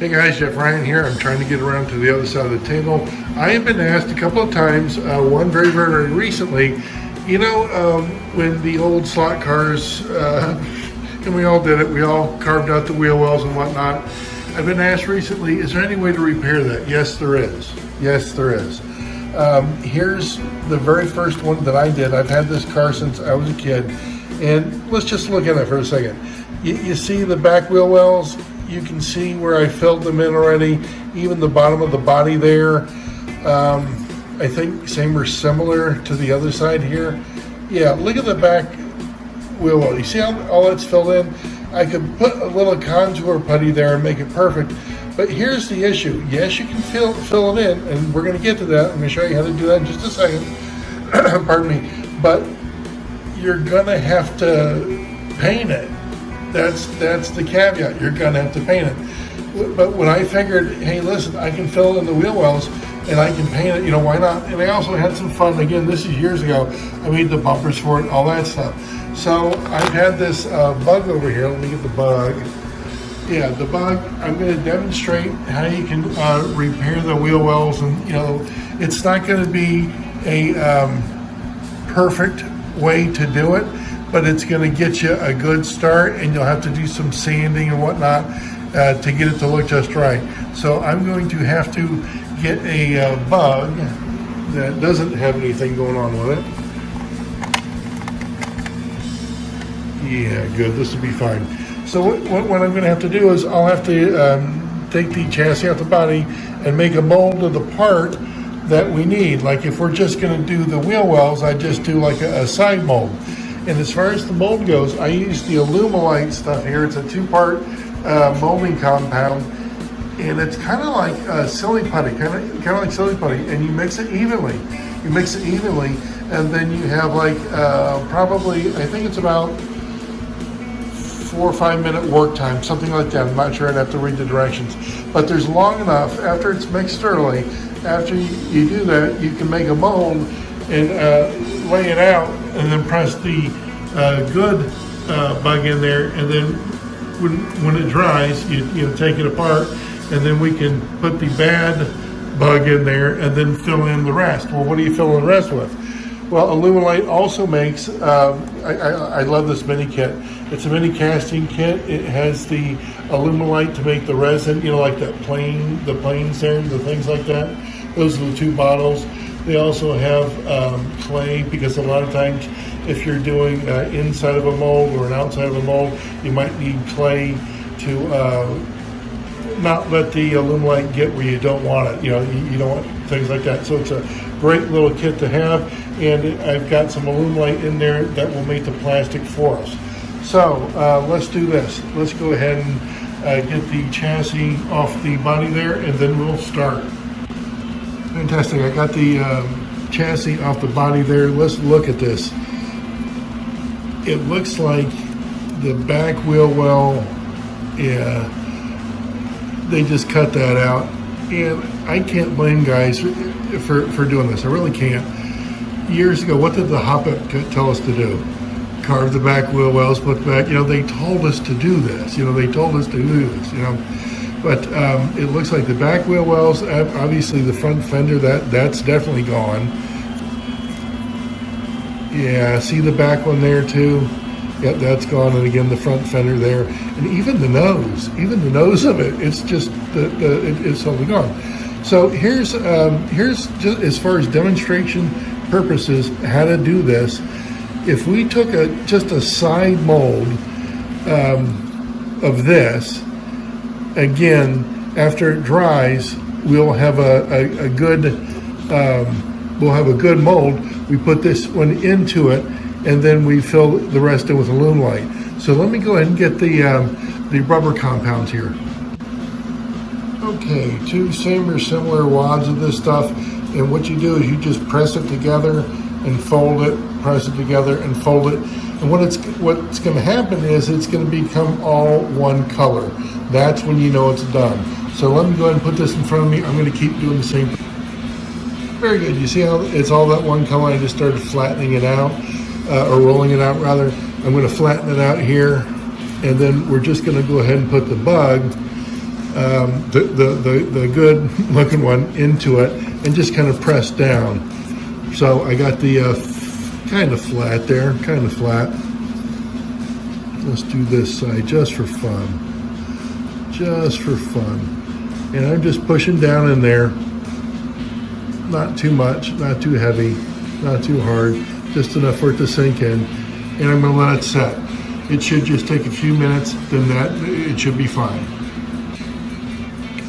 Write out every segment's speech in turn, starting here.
Hey guys, Jeff Ryan here. I'm trying to get around to the other side of the table. I have been asked a couple of times, one very recently, when the old slot cars, and we all did it, we all carved out the wheel wells and whatnot. I've been asked recently, is there any way to repair that? Yes, there is. Yes, there is. Here's the very first one that I did. I've had this car since I was a kid. And let's just look at it for a second. You see the back wheel wells? You can see where I filled them in already, even the bottom of the body there. I think same or similar to the other side here. Yeah, look at the back wheel well. You see how all that's filled in? I could put a little contour putty there and make it perfect. But here's the issue. Yes, you can fill it in, and we're going to get to that. I'm going to show you how to do that in just a second. Pardon me. But you're going to have to paint it. That's the caveat. You're going to have to paint it. But when I figured, hey, listen, I can fill in the wheel wells and I can paint it, why not? And I also had some fun. Again, this is years ago. I made the bumpers for it, all that stuff. So I've had this bug over here. Let me get the bug. Yeah, the bug. I'm going to demonstrate how you can repair the wheel wells. And, it's not going to be a perfect way to do it, but it's going to get you a good start, and you'll have to do some sanding and whatnot to get it to look just right. So I'm going to have to get a bug that doesn't have anything going on with it. Yeah, good. This will be fine. So what I'm going to have to do is I'll have to take the chassis out the body and make a mold of the part that we need. Like if we're just going to do the wheel wells, I just do like a side mold. And as far as the mold goes, I use the Alumilite stuff here. It's a two-part molding compound, and it's kind of like silly putty, kind of like silly putty. And you mix it evenly. And then you have like probably, I think it's about 4 or 5 minute work time, something like that. I'm not sure. I'd have to read the directions. But there's long enough after it's mixed thoroughly. After you do that, you can make a mold and lay it out, and then press the good bug in there, and then when it dries, you take it apart, and then we can put the bad bug in there and then fill in the rest. Well, what do you fill in the rest with? Well, Alumilite also makes, I love this mini kit. It's a mini casting kit. It has the Alumilite to make the resin, like the planes there, the things like that. Those are the two bottles. They also have clay, because a lot of times if you're doing inside of a mold or an outside of a mold, you might need clay to not let the Alumilite get where you don't want it. You don't want things like that. So it's a great little kit to have, and I've got some Alumilite in there that will make the plastic for us. So let's do this. Let's go ahead and get the chassis off the body there, and then we'll start. Fantastic. I got the chassis off the body there. Let's look at this. It looks like the back wheel well, yeah, they just cut that out. And I can't blame guys for doing this. I really can't. Years ago, what did the Hoppet tell us to do? Carve the back wheel wells, put back, they told us to do this. They told us to do this, But it looks like the back wheel wells, obviously the front fender, that's definitely gone. Yeah, see the back one there too? Yep, that's gone. And again, the front fender there. And even the nose of it, it's just, it's totally gone. So here's just as far as demonstration purposes, how to do this. If we took just a side mold of this, again, after it dries, we'll have a good mold. We put this one into it, and then we fill the rest in with Alumilite. So let me go ahead and get the rubber compounds here. Okay, 2 same or similar wads of this stuff, and what you do is you just press it together and fold it, press it together and fold it. And what's going to happen is it's going to become all one color. That's when you know it's done. So let me go ahead and put this in front of me. I'm going to keep doing the same. Very good. You see how it's all that one color? I just started flattening it out, or rolling it out rather. I'm going to flatten it out here, and then we're just going to go ahead and put the bug the good looking one into it and just kind of press down. So I got the kind of flat there, kind of flat. Let's do this side just for fun. Just for fun. And I'm just pushing down in there. Not too much, not too heavy, not too hard, just enough for it to sink in. And I'm gonna let it set. It should just take a few minutes, then it should be fine.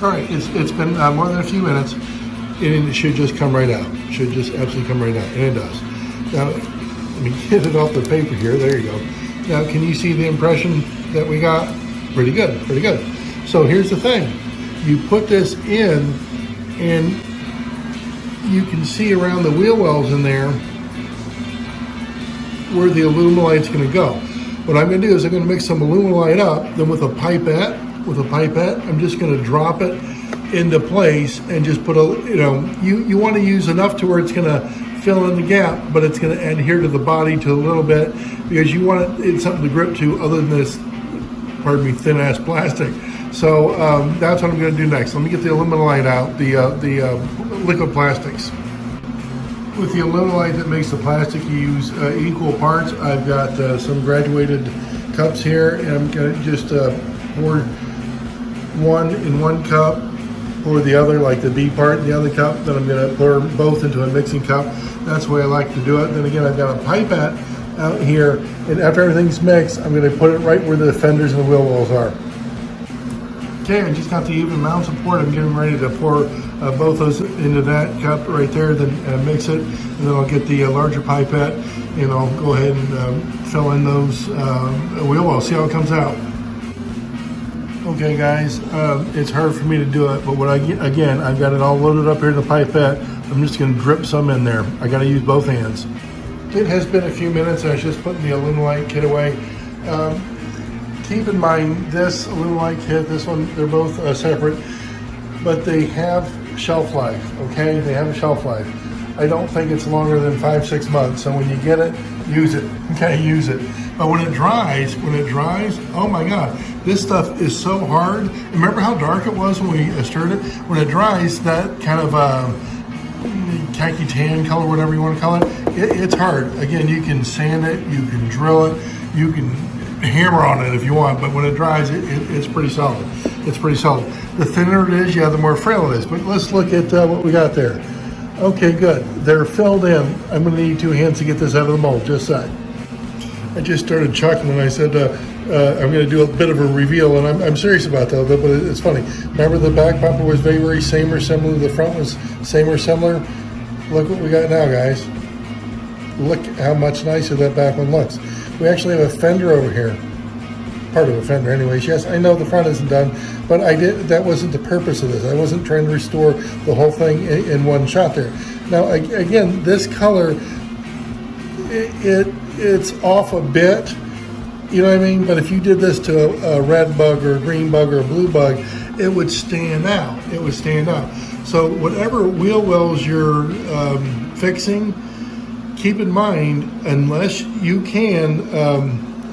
All right, it's been more than a few minutes, and it should just come right out. It should just absolutely come right out, and it does. Now, let me get it off the paper here. There you go. Now, can you see the impression that we got? Pretty good, pretty good. So here's the thing. You put this in, and you can see around the wheel wells in there where the Alumilite's gonna go. What I'm gonna do is I'm gonna mix some Alumilite up, then with a pipette, I'm just gonna drop it into place and just put you wanna use enough to where it's gonna fill in the gap, but it's gonna adhere to the body to a little bit because you want it's something to grip to other than this, pardon me, thin ass plastic. So that's what I'm gonna do next. Let me get the Alumilite out, the liquid plastics. With the Alumilite that makes the plastic, you use equal parts. I've got some graduated cups here, and I'm gonna just pour one in one cup, pour the other, like the B part in the other cup, then I'm gonna pour both into a mixing cup. That's the way I like to do it. Then again, I've got a pipette out here, and after everything's mixed, I'm gonna put it right where the fenders and the wheel wells are. Okay, I just got the even mounts of port. I'm getting ready to pour both those into that cup right there, then mix it, and then I'll get the larger pipette, and I'll go ahead and fill in those wheel wells, see how it comes out. Okay guys, it's hard for me to do it, but again, I've got it all loaded up here in the pipette. I'm just gonna drip some in there. I gotta use both hands. It has been a few minutes. I was just putting the Alumilite kit away. Keep in mind, this Alumilite kit, this one, they're both separate, but they have shelf life, okay? They have a shelf life. I don't think it's longer than 5-6 months, so when you get it, use it, okay? Use it. But when it dries, oh my God, this stuff is so hard. Remember how dark it was when we stirred it? When it dries, that kind of khaki tan color, whatever you want to call it, it's hard. Again, you can sand it, you can drill it, you can hammer on it if you want, but when it dries, it's pretty solid. It's pretty solid. The thinner it is, yeah, the more frail it is. But let's look at what we got there. Okay, good. They're filled in. I'm going to need 2 hands to get this out of the mold, just that. I just started chuckling when I said I'm going to do a bit of a reveal, and I'm serious about that, but it's funny. Remember the back bumper was very same or similar, the front was same or similar? Look what we got now, guys. Look how much nicer that back one looks. We actually have a fender over here. Part of a fender anyways. Yes, I know the front isn't done, but that wasn't the purpose of this. I wasn't trying to restore the whole thing in one shot there. Now, again, this color, it's off a bit, you know what I mean? But if you did this to a red bug or a green bug or a blue bug, it would stand out. It would stand out. So whatever wheel wells you're fixing, keep in mind, unless you can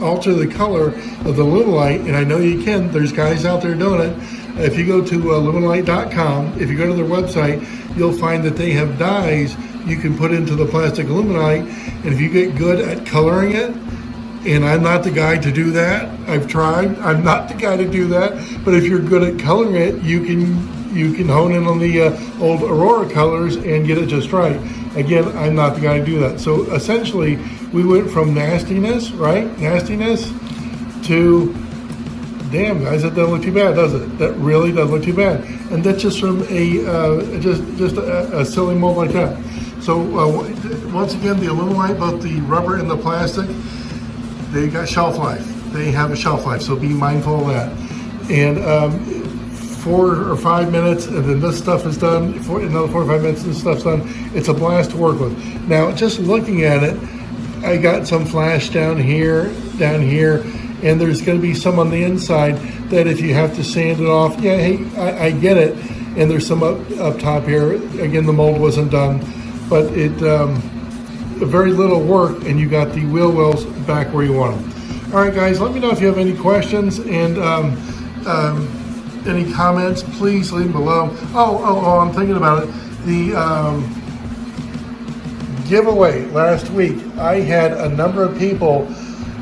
alter the color of the Alumilite, and I know you can, there's guys out there doing it. If you go to Alumilite.com, if you go to their website, you'll find that they have dyes you can put into the plastic Alumilite, and if you get good at coloring it, and I'm not the guy to do that, I've tried, I'm not the guy to do that, but if you're good at coloring it, you can hone in on the old Aurora colors and get it just right. Again, I'm not the guy to do that. So essentially, we went from nastiness, right? Nastiness to, damn guys, that doesn't look too bad, does it? That really doesn't look too bad. And that's just from a silly mold like that. So once again, the Alumilite, both the rubber and the plastic, they got shelf life. They have a shelf life, so be mindful of that. And 4 or 5 minutes, and then this stuff is done. Another 4 or 5 minutes, this stuff's done. It's a blast to work with. Now, just looking at it, I got some flash down here, and there's going to be some on the inside that if you have to sand it off, yeah, hey, I get it. And there's some up top here. Again, the mold wasn't done, but it very little work, and you got the wheel wells back where you want them. All right, guys, let me know if you have any questions, and any comments, please leave them below. I'm thinking about it. The giveaway last week, I had a number of people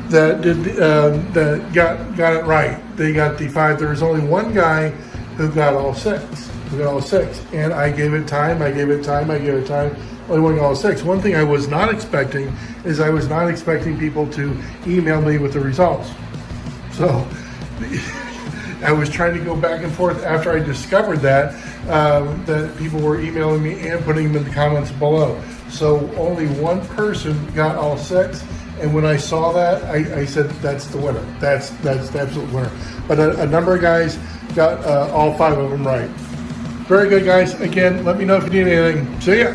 that did that got it right. They got the 5. There was only one guy who got all 6. And I gave it time. Only one got all 6. One thing I was not expecting is I was not expecting people to email me with the results. So I was trying to go back and forth after I discovered that people were emailing me and putting them in the comments below. So only one person got all 6, and when I saw that, I said that's the winner. That's the absolute winner. But a number of guys got all 5 of them right. Very good, guys. Again, let me know if you need anything. See ya.